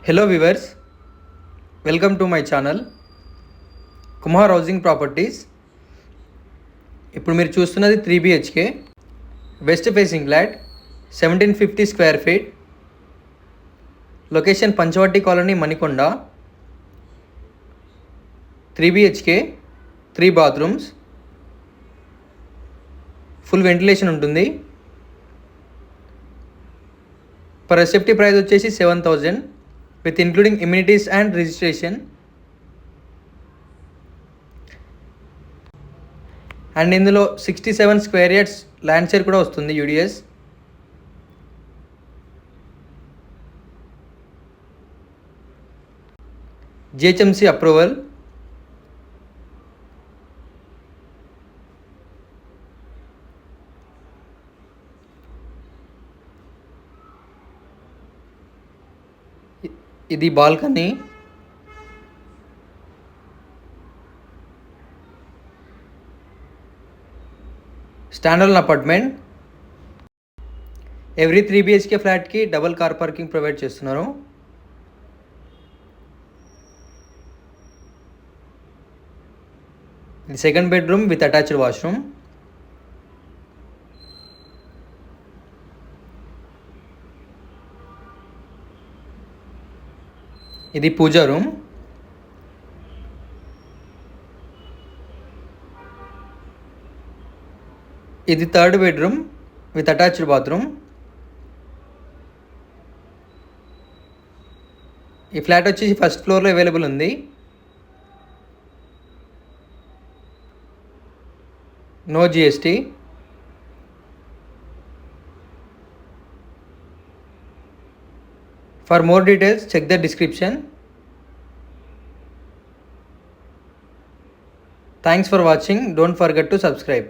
Hello viewers, welcome to my channel Kumar housing properties. ఇప్పుడు మీరు చూస్తున్నది 3 BHK west facing flat, 1750 square feet, location Panchavati colony, Manikonda. 3 BHK, 3 bathrooms, full ventilation ఉంటుంది. Per SFT price వచ్చేసి 7,000 with including amenities and registration. And ఇందులో 67 square yards land share కూడా వస్తుంది, UDS. GHMC approval. ఇది balcony. Standard apartment. Every 3 BHK ఫ్లాట్కి double car parking provide చేస్తున్నారు. ఇది second bedroom with attached washroom. ఇది పూజా రూమ్. ఇది third bedroom with attached bathroom. ఈ ఫ్లాట్ వచ్చేసి ఫస్ట్ ఫ్లోర్లో అవైలబుల్ ఉంది. No GST. For more details, check the description. Thanks for watching. Don't forget to subscribe.